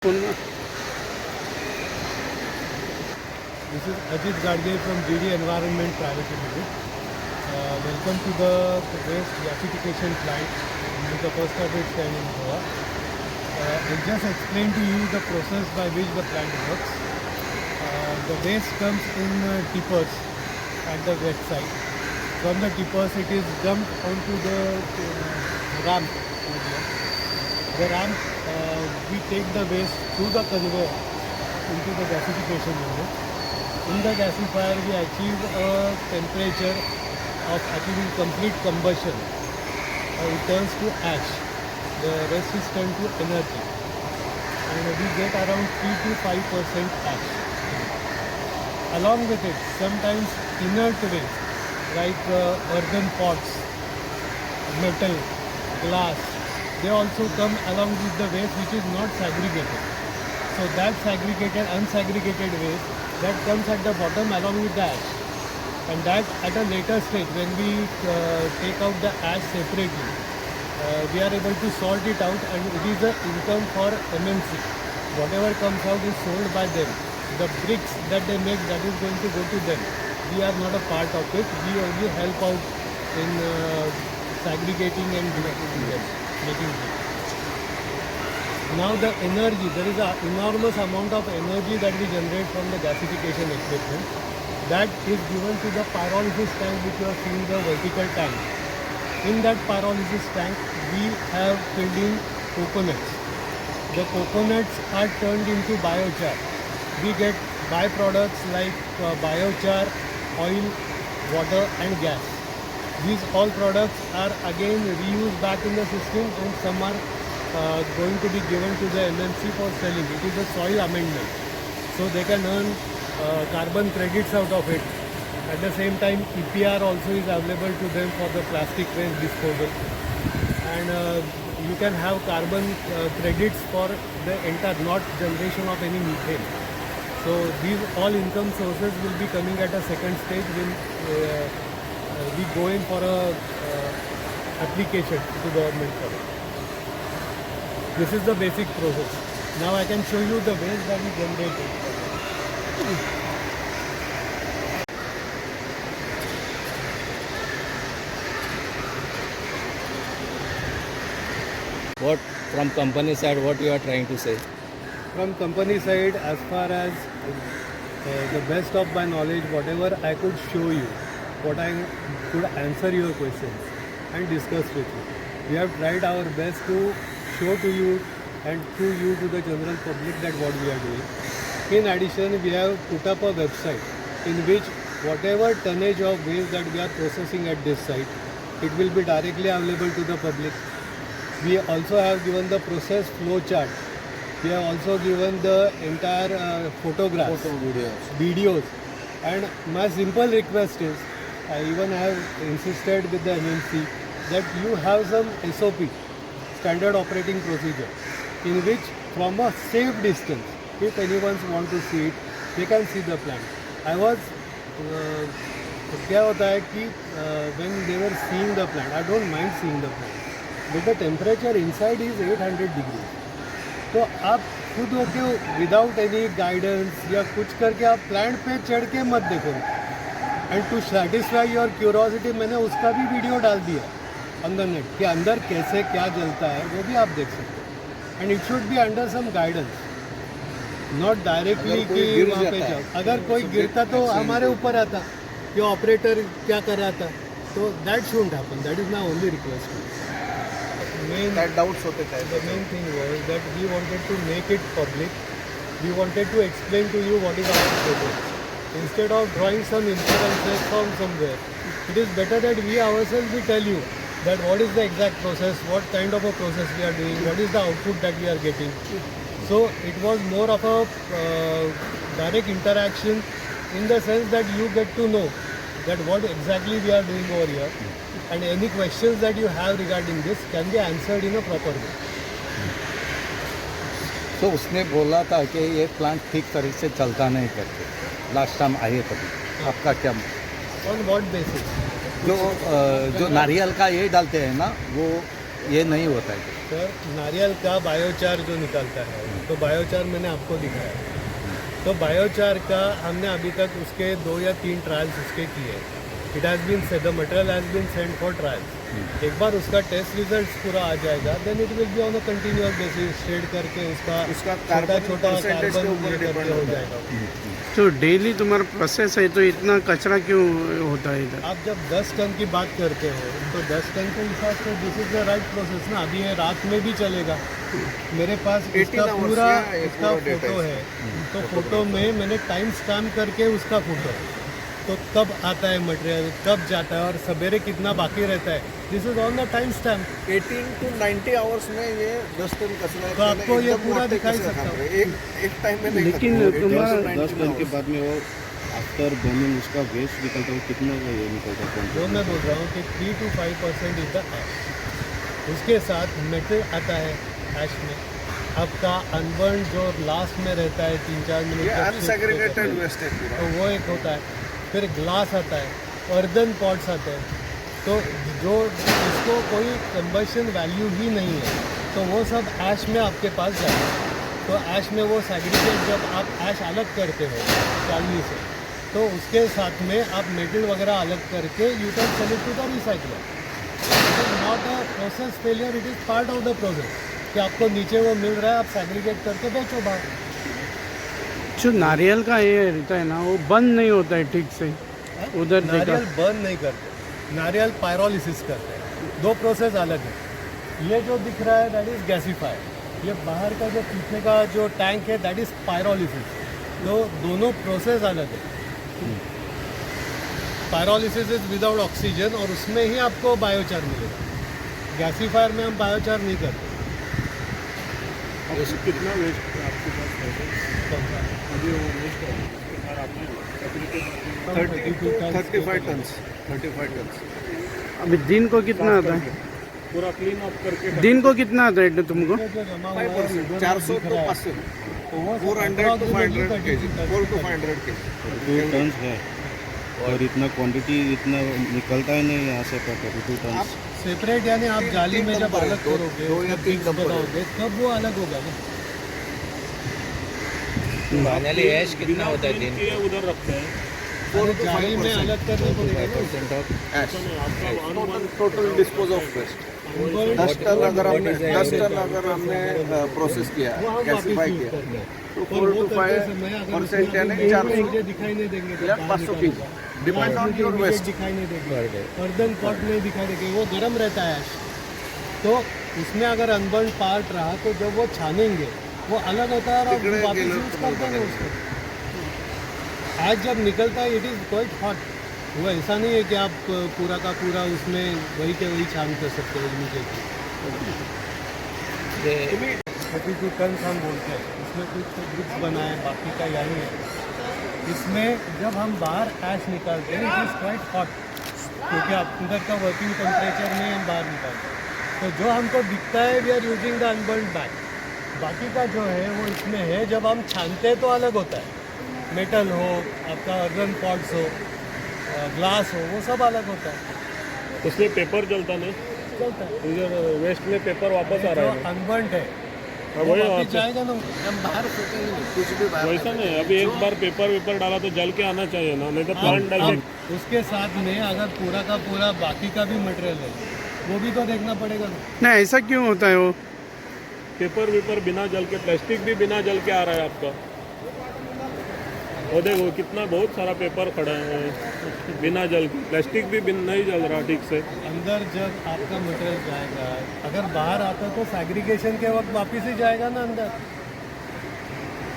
This is Ajit Gadge from GD Environment Private Limited. Welcome to the waste gasification plant. This is the first of its kind in Goa. I'll just explain to you the process by which the plant works. The waste comes in tippers at the west side. From the tippers it is dumped onto the ramp. The ramp, we take the waste through the conveyor into the gasification unit. In the gasifier, we achieve a temperature of achieving complete combustion. It turns to ash. The rest is turned to energy. And we get around 3 to 5% ash. Along with it, sometimes inert waste like earthen pots, metal, glass, they also come along with the waste which is not segregated. So that unsegregated waste that comes at the bottom along with the ash. And that at a later stage when we take out the ash separately, we are able to sort it out and it is the income for MNC. Whatever comes out is sold by them. The bricks that they make, that is going to go to them. We are not a part of it. We only help out in segregating and making it. Now the energy, there is an enormous amount of energy that we generate from the gasification equipment. That is given to the pyrolysis tank which you are seeing, the vertical tank. In that pyrolysis tank, we have filled in coconuts. The coconuts are turned into biochar. We get byproducts like biochar, oil, water and gas. These all products are again reused back in the system and some are going to be given to the MNC for selling. It is a soil amendment. So they can earn carbon credits out of it. At the same time, EPR also is available to them for the plastic waste disposal. And you can have carbon credits for the entire, not generation of any methane. So these all income sources will be coming at a second stage when we go in for a application to government for it. This is the basic process. Now I can show you the waste that we generated. What from company side, what you are trying to say? From company side, as far as the best of my knowledge, whatever I could show you, what I could answer your questions and discuss with you. We have tried our best to show to you and through you to the general public that what we are doing. In addition, we have put up a website in which whatever tonnage of waste that we are processing at this site, it will be directly available to the public. We also have given the process flow chart. We have also given the entire photographs, videos. And my simple request is, I even have insisted with the MNC that you have some SOP, standard operating procedure, in which from a safe distance, if anyone wants to see it, they can see the plant. I was, क्या होता है कि when they were seeing the plant, I don't mind seeing the plant, but the temperature inside is 800 degrees. तो आप खुद होके without any guidance या कुछ करके आप प्लांट पे चढ़ के मत देखो. And to satisfy your curiosity मैंने उसका भी वीडियो डाल दिया ऑन द नेट कि अंदर कैसे क्या जलता है, वो भी आप देख सकते हो. And it should be under some guidance, not directly कि वहाँ पे जाओ. अगर कोई गिरता तो हमारे ऊपर आता कि ऑपरेटर क्या कर रहा था. तो that shouldn't happen. That is my only request. Doubts होते थे. The main thing was that we wanted to make it public. We wanted to explain to you what is our project. Instead of drawing some inferences from somewhere, it is better that we ourselves we tell you that what is the exact process, what kind of a process we are doing, what is the output that we are getting. So it was more of a direct interaction in the sense that you get to know that what exactly we are doing over here. And any questions that you have regarding this can be answered in a proper way. तो उसने बोला था कि ये plant ठीक तरीके से चलता नहीं करके लास्ट टाइम आए तभी. आपका क्या? On what basis? जो नारियल का ये डालते हैं ना, वो ये नहीं होता है. सर, नारियल का बायोचार जो निकलता है तो बायोचार मैंने आपको दिखाया। तो बायोचार का हमने अभी तक उसके 2 या 3 ट्रायल्स उसके किए। It has been said, the material has been send for trials. एक बार उसका टेस्ट रिजल्ट्स पूरा आ जाएगा, then it will be on a continuous basis, shed करके उसका छोटा छोटा कार्बन ये करके हो जाएगा। तो डेली तुम्हारा प्रोसेस है, तो इतना कचरा क्यों होता है इधर? आप जब 10 टन की बात करते हो तो 10 टन के हिसाब से this is the right process ना। अभी ये रात में भी चलेगा। मेरे पास इसका पूरा इसका फोटो है, तो फोटो में मैंने टाइम स्टैम्प करके उसका फोटो है, तो कब आता है मटेरियल, कब जाता है और सवेरे कितना बाकी रहता है, this is on the time stamp. 18 to 90 hours में ये 10 टन कचरा तो आपको ये पूरा दिखाई सकता हूँ। एक टाइम में नहीं लेकिन खत्म होगा। तुम्हारा 10 टन के बाद में वो आफ्टर बर्निंग उसका वेस्ट निकलता है, कितना का ये निकलता है? जो मैं बोल रहा हूँ कि 3 to 5% इज द ऐश। उसके साथ मेटल आता है ऐश में, आपका अनबर्न जो लास्ट में रहता है 3-4 मिनट ये तक shift अनसेग्रीगेटेड होता है, वेस्ट है पूरा। तो वो एक होता है। फिर ग्लास आता है, अर्दन पॉट्स आते हैं, तो जो इसको कोई कंबशन वैल्यू ही नहीं है, तो वो सब ऐश में आपके पास जाता है। तो ऐश में वो सेग्रीगेट, जब आप ऐश अलग करते हो चालनी से, तो उसके साथ में आप मेटल वगैरह अलग करके you can sell it to the recycler. It is not a process failure, it is part of the process कि आपको नीचे वो मिल रहा है, आप सेग्रीगेट करके बेचो बाहर। जो नारियल का ये रहता है ना, वो बंद नहीं होता है ठीक से। उधर देखा नारियल बर्न नहीं करते, नारियल पायरोलिसिस करते हैं। 2 प्रोसेस अलग है। ये जो दिख रहा है दैट इज गैसीफायर, ये बाहर का जो पीछे का जो टैंक है दैट इज पायरोलिसिस। तो दोनों प्रोसेस अलग है। पायरोलिसिस इज विदाउट ऑक्सीजन और उसमें ही आपको बायोचार मिलेगा। गैसीफायर में हम बायोचार नहीं करते। कितना वेस्ट आपके पास है? अभी वो वेस्ट है 30 to 35 टन्स 35 टन्स। अभी दिन को कितना आता है? पूरा क्लीन अप करके दिन को कितना आता है तुमको? जो जमा हुआ है 5%, 400 to 500, तो वो 400 to 500 kg, 4 to 500 kg। 2 ton है और इतना क्वांटिटी इतना निकलता ही नहीं यहाँ से पर 32 टन। सेपरेट यानी आप जाली में जब अलग दो करोगे, या 3 डब्बे बनाओगे, तब वो अलग होगा ना। फाइनली ऐश कितना होता है दिन ये उधर रखते हैं। अरे जाली में अलग करने को देगा ना। Ash total dispose of waste 10 ton अगर हमने प्रोसेस किया, गैसीफाई किया, तो 4 to 5% यानी 400 मुझे दिखाई नहीं देंगे तो या बाहर 500 निकाल kg, डिपेंड ऑन योर मुझे वेस्ट। दिखाई नहीं देंगे, अर्दन पॉट नहीं दिखाई देंगे, वो गर्म रहता है ऐश। तो उसमें अगर अनबर्न पार्ट रहा तो जब वो छानेंगे वो अलग होता है और आप तिकड़े वापस गेलो यूज तो करते हैं बनेगा। उसको। आज जब निकलता है इट इज़ क्वाइट हॉट। वो ऐसा नहीं है कि आप पूरा का पूरा उसमें वही के वही छान कर सकते हो इमीडिएटली। 32 टन हम बोलते हैं, इसमें कुछ ब्रिक्स बना है, बाकी का यही है। इसमें जब हम बाहर ऐश निकालते हैं इट इज़ क्वाइट हॉट, क्योंकि अंदर का वर्किंग टेम्परेचर में हम बाहर निकालते हैं। तो जो हमको दिखता है we are using the unburnt bag, बाकी का जो है वो इसमें है। जब हम छानते हैं तो अलग होता है, मेटल हो, आपका अर्दन पॉट्स हो, ग्लास हो, वो सब अलग होता है। उसमें पेपर जलता नहीं, चलता है। इधर वेस्ट में पेपर वापस आ जो रहा है। अनबर्न है हाँ, वो वही वापस वापस। जाएगा ना। हम बाहर फेंकेंगे नहीं, कुछ भी बाहर वैसा नहीं, अभी एक बार पेपर वेपर डाला तो जल के आना चाहिए ना, नहीं तो प्लांट अब डायरेक्ट। उसके साथ में अगर पूरा का पूरा बाकी का भी मटेरियल है वो भी तो देखना पड़ेगा ना। नहीं, ऐसा क्यों होता है वो? पेपर वेपर बिना जल के, प्लास्टिक भी बिना जल के आ रहा है आपका। और देखो कितना बहुत सारा पेपर खड़ा है बिना जल के, प्लास्टिक भी नहीं जल रहा ठीक से। अंदर जब आपका मटेरियल जाएगा, अगर बाहर आता तो सैग्रीगेशन के वक्त वापस ही जाएगा ना अंदर।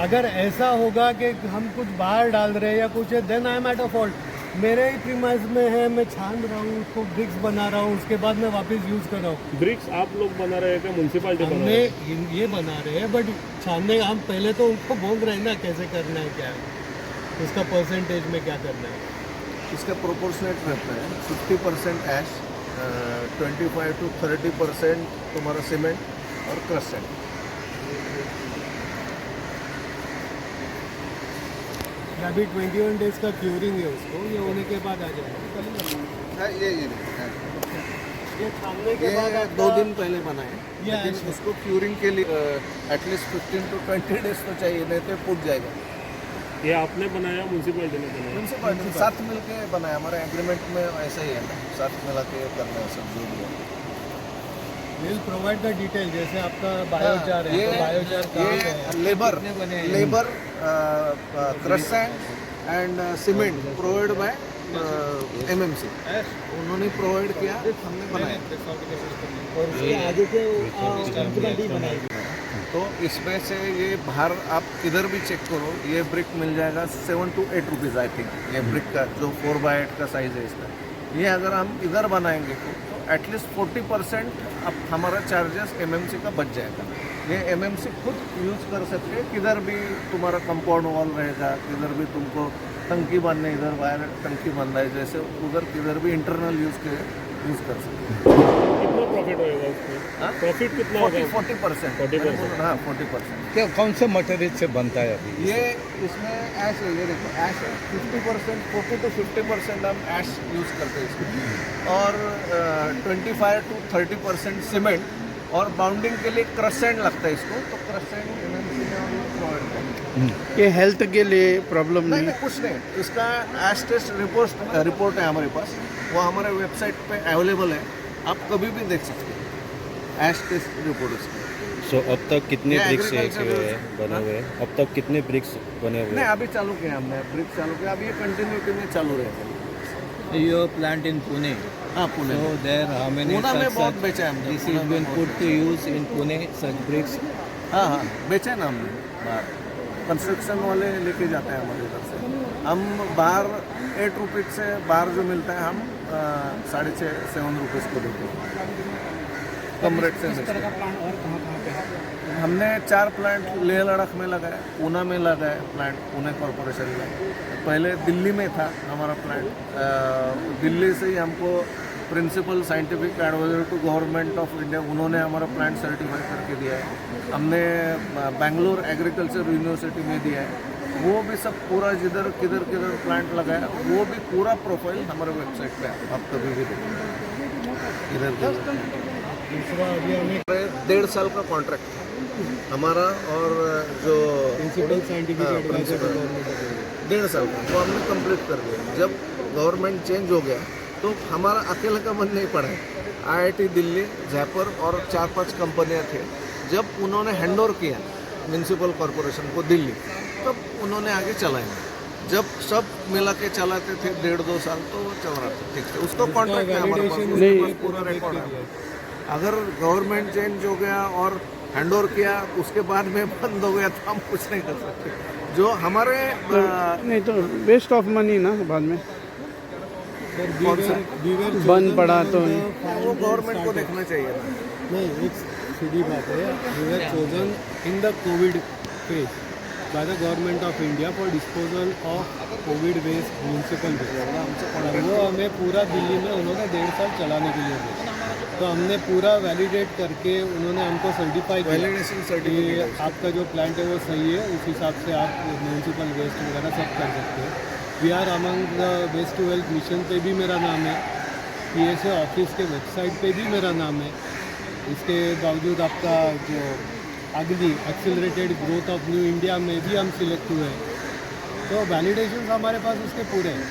अगर ऐसा होगा कि हम कुछ बाहर डाल रहे हैं या कुछ है, then I am at a fault. मेरे ही प्रीमाइस में है, मैं छान रहा हूँ, उसको ब्रिक्स बना रहा हूँ, उसके बाद मैं वापस यूज़ कर रहा हूँ। ब्रिक्स आप लोग बना रहे थे, म्यूनसिपालिटी बना हमने रहे हैं? ये बना रहे हैं, बट छानने हम पहले तो उनको बोल रहे हैं ना कैसे करना है, क्या है उसका परसेंटेज में क्या करना है। इसका प्रोपोर्शनेट रहता है 50% ऐश, 25 to 30% तुम्हारा सीमेंट और क्रश सैंड। अभी 21 डेज का क्यूरिंग है उसको, ये होने के बाद आ जाएगा। हाँ, ये ये छानने के बाद ये 2 दिन पहले बनाए, ये लेकिन ऐसे- उसको क्यूरिंग के लिए एटलीस्ट 15 to 20 डेज तो चाहिए, नहीं तो फूट जाएगा। ये आपने बनाया म्यूनसिपैलिटी ने बनाया? म्यूनसिपालिटी साथ मिल के बनाया, हमारे एग्रीमेंट में ऐसा ही है ना, साथ मिला के करना है सब जो भी है। विल प्रोवाइड द डिटेल, जैसे आपका बायोचार है तो बायोचार कहाँ पे है? ये labour crush sand and cement provide by MMC, उन्होंने प्रोवाइड किया, हमने बनाया। और उसके आगे के म्यूनसिपैलिटी बनाएगी। तो इसमें से ये बाहर आप किधर भी चेक करो, ये ब्रिक मिल जाएगा 7 to 8 रुपीज़ आई थिंक, ये ब्रिक का जो 4x8 का साइज़ है इसका। ये अगर हम इधर बनाएंगे तो एटलीस्ट 40% अब हमारा चार्जेस MMC का बच जाएगा। ये MMC खुद यूज़ कर सकते हैं, किधर भी तुम्हारा कंपाउंड वॉल रहेगा, किधर भी तुमको टंकी बांधना है, इधर बाहर टंकी बांधना है, जैसे उधर किधर भी इंटरनल यूज़ के यूज़ कर सकते हैं। कितना प्रॉफिट होएगा उसमें? प्रॉफिट कितना होगा? 40%। 40%। हाँ 40%। क्या कौन से मटेरियल से बनता है अभी? ये इसमें ऐश है, ये देखो ऐश है, 50%, 40 to 50% हम ऐश यूज़ करते हैं इसमें, और 25 to 30% सीमेंट, और बाउंडिंग के लिए क्रश सैंड लगता है इसको, तो क्रश सैंड MMC ने प्रोवाइड किया। ये हेल्थ के लिए प्रॉब्लम नहीं नहीं नहीं कुछ नहीं, इसका ऐश टेस्ट रिपोर्ट है हमारे पास, वो हमारे वेबसाइट पे अवेलेबल है, आप कभी भी देख सकते हैं ऐश टेस्ट रिपोर्ट इसका। सो अब तक कितने ये ब्रिक्स agriculture बने हुए हैं? अब तक कितने ब्रिक्स बने हुए नहीं हैं? अभी चालू किया हमने, ब्रिक चालू किया, अभी ये कंटिन्यूटी में चालू रहेगा। Your plant in Pune. हाँ Pune So there how many Poona में such बहुत बेचा है हमने, this पूना is में been बहुत put to use in Pune such bricks. हाँ हाँ बेचा है ना हमने बाहर, कंस्ट्रक्शन वाले लेके जाते हैं हमारे इधर से। हम बाहर 8 रुपीज़ से बाहर जो मिलता है हम 6.5-7 रुपीज़ को देते हैं, कम रेट से मिलता है। हमने 4 प्लांट लेह लद्दाख में लगाया, पूना में लगाया प्लांट, पुणे कॉरपोरेशन में। पहले दिल्ली में था हमारा प्लांट, दिल्ली से ही हमको principal scientific adviser to government of India, उन्होंने हमारा प्लांट सर्टिफाई करके दिया है। हमने बेंगलोर एग्रीकल्चर यूनिवर्सिटी में दिया है, वो भी सब पूरा जिधर किधर किधर प्लांट लगाया, वो भी पूरा प्रोफाइल हमारे वेबसाइट पे है, आप कभी भी देखिए इधर। दूसरा अभी हमें 1.5 साल का कॉन्ट्रैक्ट हमारा, और जो प्रिंसिपल साइंटिफिक हाँ, एडवाइजर principal। गवर्नमेंट 1.5 साल का वो हमने कंप्लीट कर दिया। जब गवर्नमेंट चेंज हो गया तो हमारा अकेले का मन नहीं पड़ा है, IIT दिल्ली, जयपुर और 4-5 कंपनियां थे। जब उन्होंने हैंडओवर किया म्यूनसिपल कॉरपोरेशन को दिल्ली, तब उन्होंने आगे चलाया। जब सब मिला के चलाते थे 1.5-2 साल तो वो चल रहा था ठीक से, उसको कॉन्ट्रैक्ट है हमारे पास, validation उसके नहीं। पास पूरा रिकॉर्ड है। अगर गवर्नमेंट चेंज हो गया और हैंडओवर किया उसके बाद में बंद हो गया तो हम कुछ नहीं कर सकते। जो हमारे नहीं तो वेस्ट ऑफ मनी ना बाद में कौन सा? बंद पड़ा तो वो गवर्नमेंट को देखना चाहिए ना। नहीं, एक सीधी बात है, we were chosen in the COVID phase by the government of India for disposal of COVID waste municipal waste, और वो हमें पूरा दिल्ली में उन्होंने 1.5 साल चलाने के लिए दिया। तो हमने पूरा वैलिडेट करके उन्होंने हमको सर्टिफाई किया वैलिडेशन कि सर्टिफिकेट आपका जो प्लांट है वो सही है, उस हिसाब से आप म्यूनसिपल वेस्ट वगैरह सब कर सकते हैं। We are among the waste to wealth mission पे भी मेरा नाम है, PSA ऑफिस के वेबसाइट पे भी मेरा नाम है। इसके बावजूद आपका जो अगली accelerated growth of new India में भी हम सिलेक्ट हुए हैं, तो वैलिडेशन हमारे पास उसके पूरे हैं।